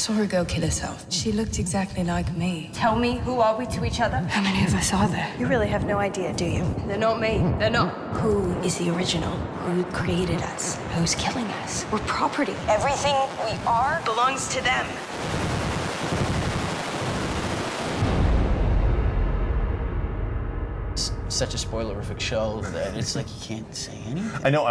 saw her go kill herself. She looked exactly like me. Tell me, who are we to each other? How many of us are there? You really have no idea, do you? They're not me. They're not. Who is the original? Who created us? Who's killing us? We're property. Everything we are belongs to them. Such a spoilerific show that it's like you can't say anything. I know.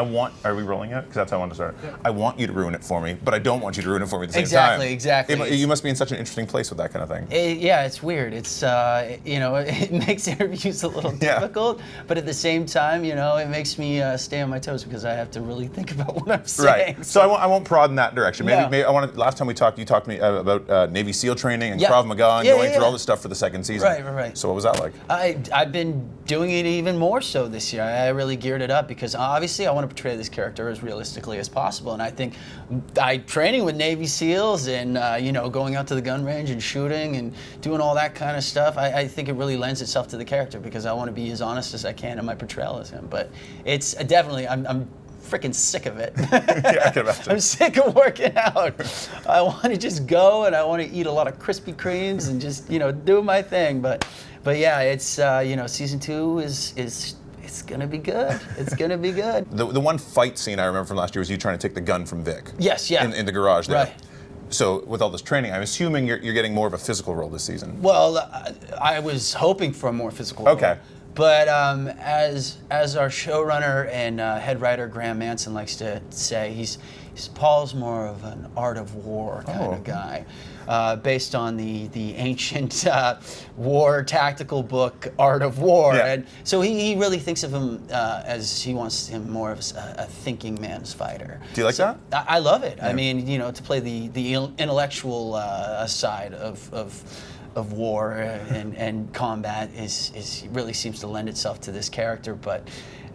Are we rolling it? Because that's how I want to start. I want you to ruin it for me, but I don't want you to ruin it for me at the same time. Exactly. You must be in such an interesting place with that kind of thing. Yeah, it's weird. It's it makes interviews a little difficult, but at the same time, it makes me stay on my toes because I have to really think about what I'm saying. Right. So I won't prod in that direction. No. Maybe I want. Last time we talked, you talked to me about Navy SEAL training and Krav Maga and going through all this stuff for the second season. Right. So what was that like? I've been doing it even more so this year. I really geared it up because obviously I want to portray this character as realistically as possible, and I think training with Navy SEALs and going out to the gun range and shooting and doing all that kind of stuff, I think it really lends itself to the character because I want to be as honest as I can in my portrayal as him. But it's definitely I'm freaking sick of it. Yeah, I can imagine. I'm sick of working out. I want to just go and I want to eat a lot of Krispy Kremes and just do my thing. But yeah, it's season 2 is it's gonna be good. It's gonna be good. The one fight scene I remember from last year was you trying to take the gun from Vic. Yes, yeah. In the garage there. Right. So with all this training, I'm assuming you're getting more of a physical role this season. Well, I was hoping for a more physical role. Okay. But as our showrunner and head writer Graham Manson likes to say, Paul's more of an art of war kind of guy, based on the ancient war tactical book Art of War. Yeah. And so he really thinks of him as he wants him more of a thinking man's fighter. Do you like that? I love it. Yeah. I mean, to play the intellectual side of war and combat is really seems to lend itself to this character, but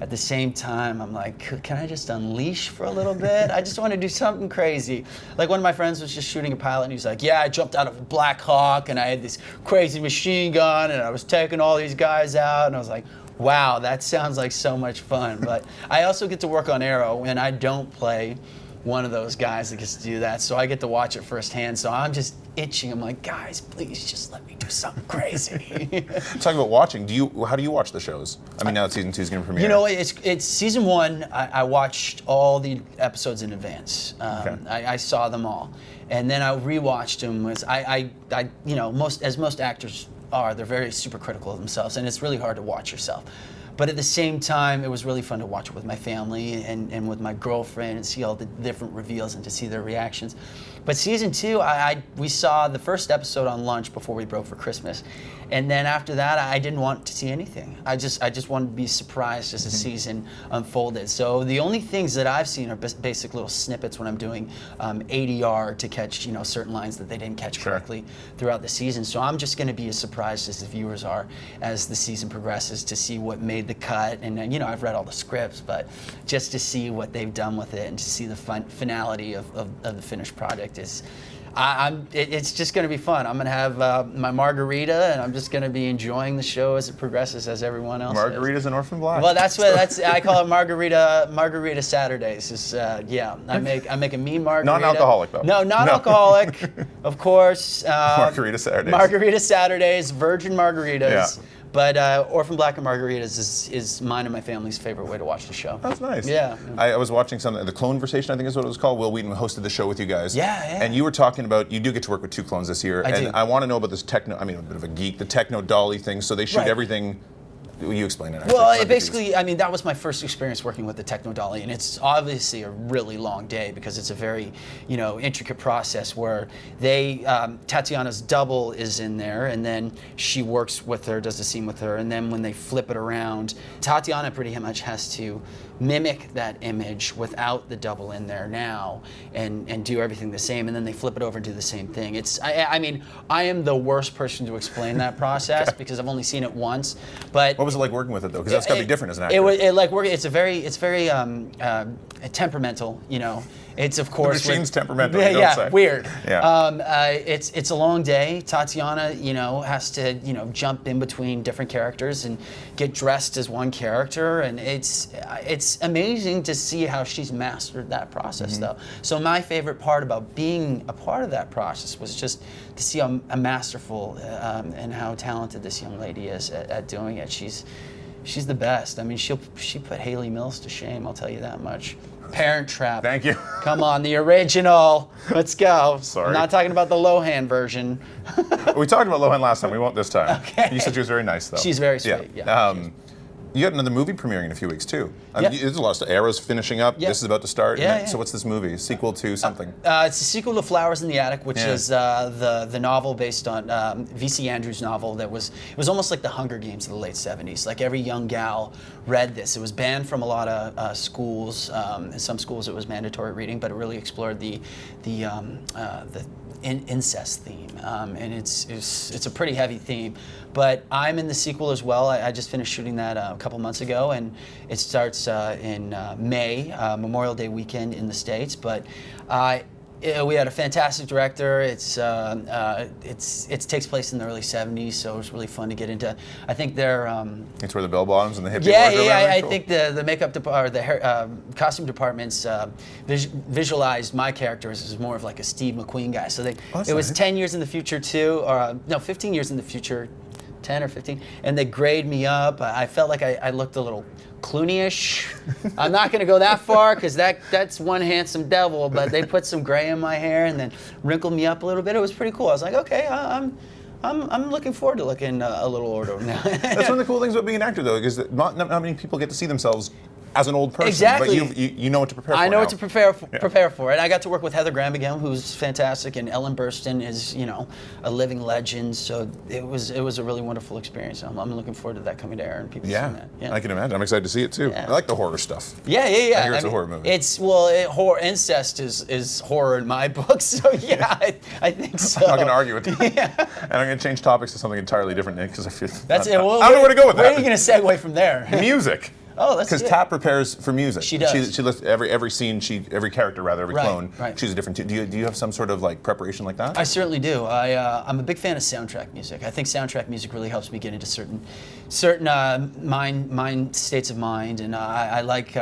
at the same time I'm like, can I just unleash for a little bit? I just want to do something crazy. Like one of my friends was just shooting a pilot and he's like, yeah, I jumped out of a Black Hawk and I had this crazy machine gun and I was taking all these guys out, and I was like, wow, that sounds like so much fun. But I also get to work on Arrow and I don't play one of those guys that gets to do that, so I get to watch it firsthand. So I'm just itching. I'm like, guys, please just let me do something crazy. Talking about watching, how do you watch the shows? I mean, now that season 2 is going to premiere. It's season 1. I watched all the episodes in advance. Okay. I saw them all, and then I rewatched them. Most actors are, they're very super critical of themselves, and it's really hard to watch yourself. But at the same time, it was really fun to watch it with my family and with my girlfriend and see all the different reveals and to see their reactions. But season 2, we saw the first episode on lunch before we broke for Christmas. And then after that, I didn't want to see anything. I just wanted to be surprised as the season unfolded. So the only things that I've seen are basic little snippets when I'm doing ADR to catch certain lines that they didn't catch correctly throughout the season. So I'm just going to be as surprised as the viewers are as the season progresses to see what made the cut. And I've read all the scripts, but just to see what they've done with it and to see the finality of the finished project is. It's just going to be fun. I'm going to have my margarita, and I'm just going to be enjoying the show as it progresses, as everyone else. Margaritas and Orphan Black. Well, I call it Margarita Saturdays. I make a mean margarita. Non-alcoholic though. No, non-alcoholic, of course. Margarita Saturdays. Margarita Saturdays, virgin margaritas. Yeah. But Orphan Black and Margaritas is mine and my family's favorite way to watch the show. That's nice. Yeah. I was watching something, the Cloneversation, I think is what it was called. Will Wheaton hosted the show with you guys. Yeah. And you were talking about, you do get to work with 2 clones this year. I and do. I want to know about this I'm a bit of a geek, the techno dolly thing. So they shoot everything. Will you explain it? Well, that was my first experience working with the Techno Dolly, and it's obviously a really long day because it's a very, intricate process where Tatiana's double is in there, and then she works with her, does the scene with her, and then when they flip it around, Tatiana pretty much has to mimic that image without the double in there now, and do everything the same, and then they flip it over and do the same thing. I am the worst person to explain that process because I've only seen it once, but. What was it like working with it though? Because that's got to be different as an actor. It's very temperamental, It's of course machine's temperamental, Yeah, you don't say. weird. Yeah. It's a long day. Tatiana, has to jump in between different characters and get dressed as one character, and it's amazing to see how she's mastered that process, though. So my favorite part about being a part of that process was just to see how masterful and how talented this young lady is at doing it. She's the best. I mean, she put Haley Mills to shame, I'll tell you that much. Parent Trap. Thank you. Come on, the original. Let's go. Sorry. I'm not talking about the Lohan version. We talked about Lohan last time. We won't this time. Okay. You said she was very nice, though. She's very sweet, yeah. You got another movie premiering in a few weeks, too. Yeah. There's a lot of stuff. Arrow's finishing up. Yeah. This is about to start. Yeah, yeah. So what's this movie? Sequel to something? It's a sequel to Flowers in the Attic, which Yeah. is the novel based on V.C. Andrews' novel. It was almost like the Hunger Games of the late 70s. Like every young gal read this. It was banned from a lot of schools. In some schools it was mandatory reading, but it really explored the incest theme, and it's a pretty heavy theme. But I'm in the sequel as well. I just finished shooting that a couple months ago, and it starts in May, Memorial Day weekend in the States. But we had a fantastic director. It takes place in the early '70s, so it was really fun to get into. I think they're It's where the bell bottoms and the hippie yeah, boys are yeah. around? I Cool. think the makeup or the hair, costume departments visualized my character as more of like a Steve McQueen guy. So that's it was nice. 10 years in the future too, or no, 15 years in the future, 10 or 15, and they grade me up. I felt like I looked a little Clooney-ish. I'm not going to go that far because that's one handsome devil, but they put some gray in my hair and then wrinkled me up a little bit. It was pretty cool. I was like, okay, I'm looking forward to looking a little older now. That's one of the cool things about being an actor, though, because not many people get to see themselves as an old person. Exactly. But you know what to prepare for I know now. what to prepare for it. I got to work with Heather Graham again, who's fantastic, and Ellen Burstyn is a living legend. So it was a really wonderful experience. I'm looking forward to that coming to air and people seeing that. Yeah, I can imagine. I'm excited to see it, too. Yeah. I like the horror stuff. Yeah. I hear it's a horror movie. Horror incest is horror in my book. So yeah, I think so. I'm not going to argue with that. Yeah. And I'm going to change topics to something entirely different, Nick, because I feel That's I it. Well, don't know where to go with that. Where are you going to segue from there? Music. Oh, that's Because good. Tap prepares for music. She does. She lists every scene, every character rather, every Right, clone. right. She's a different. Do you have some sort of like preparation like that? I certainly do. I'm a big fan of soundtrack music. I think soundtrack music really helps me get into certain mind states of mind, and I like.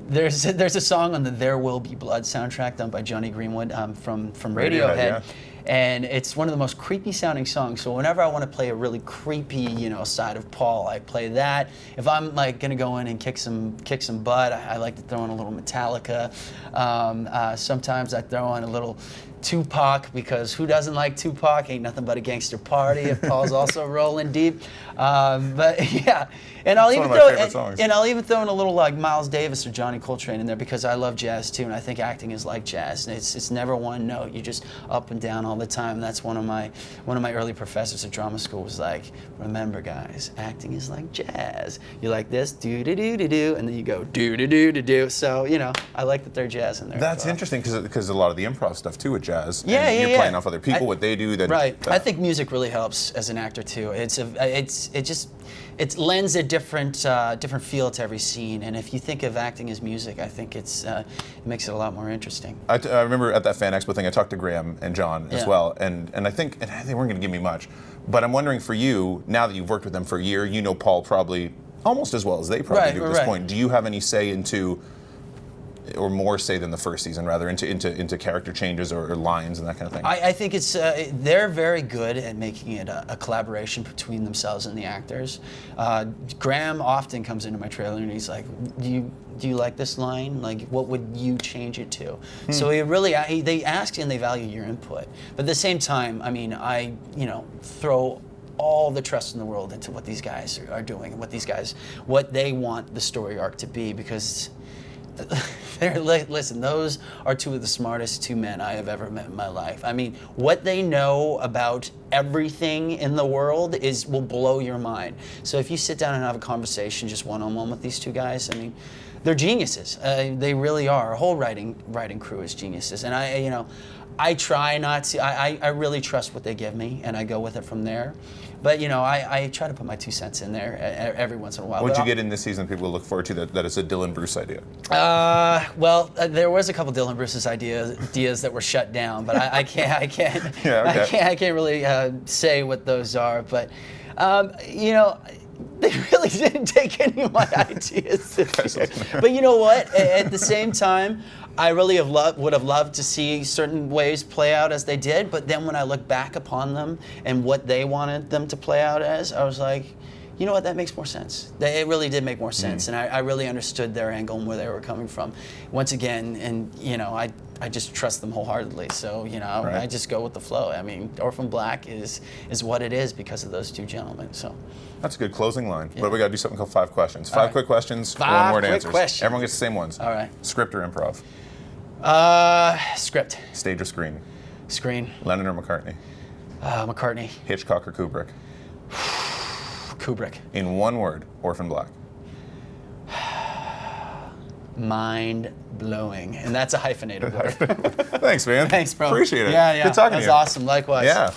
There's a song on the There Will Be Blood soundtrack done by Johnny Greenwood from Radiohead. yeah. And it's one of the most creepy sounding songs. So whenever I want to play a really creepy, side of Paul, I play that. If I'm like gonna go in and kick some butt, I like to throw in a little Metallica. Sometimes I throw in a little Tupac, because who doesn't like Tupac? Ain't nothing but a gangster party. If Paul's also rolling deep, but yeah, and I'll It's even one of my throw favorite songs. and I'll even throw in a little like Miles Davis or Johnny Coltrane in there, because I love jazz too, and I think acting is like jazz. And it's never one note. You just up and down all the time. That's one of my early professors at drama school was like, remember guys, acting is like jazz. You like this, do do do do do, and then you go do do do do do. So I like that they're jazz in there. That's as well. interesting because a lot of the improv stuff too with jazz. Yeah, and yeah, You're yeah. playing off other people, what they do. Right. I think music really helps as an actor too. It lends a different feel to every scene, and if you think of acting as music, I think it makes it a lot more interesting. I remember at that Fan Expo thing, I talked to Graham and John as Yeah. well, and I think they weren't going to give me much, but I'm wondering for you, now that you've worked with them for a year, you know Paul probably almost as well as they probably Right, do at this right. point. Do you have any say into, or more say than the first season, rather, into character changes or lines and that kind of thing? I think it's they're very good at making it a collaboration between themselves and the actors. Graham often comes into my trailer and he's like, do you like this line? Like, what would you change it to? So they ask and they value your input. But at the same time, I mean, I throw all the trust in the world into what these guys are doing and what they want the story arc to be, because listen, those are two of the smartest two men I have ever met in my life. I mean, what they know about everything in the world will blow your mind. So if you sit down and have a conversation just one-on-one with these two guys, I mean, they're geniuses. They really are. Our whole writing crew is geniuses. And I try not to. I really trust what they give me, and I go with it from there. But you know, I try to put my 2 cents in there every once in a while. What'd you get in this season people look forward to that is a Dylan Bruce idea? There was a couple Dylan Bruce's ideas that were shut down, but I can't Yeah, okay. I can't really say what those are. But you know, they really didn't take any of my ideas this year. But you know what? At the same time, I really would have loved to see certain ways play out as they did. But then when I look back upon them and what they wanted them to play out as, I was like, you know what? That makes more sense. It really did make more sense, and I really understood their angle and where they were coming from. Once again, and you know, I just trust them wholeheartedly. So you know, Right. I just go with the flow. I mean, Orphan Black is what it is because of those 2 gentlemen. So. That's a good closing line. But we got to do something called 5 questions. 5 right. quick questions, 5 one word quick answers. questions. Everyone gets the same ones. All right. Script or improv? Script. Stage or screen? Screen. Lennon or McCartney? McCartney. Hitchcock or Kubrick? Kubrick. In one word, Orphan Black. Mind blowing, and that's a hyphenated word. Thanks, man. Thanks, bro. Appreciate it. Yeah, yeah. Good talking That to was you. awesome. Likewise. Yeah.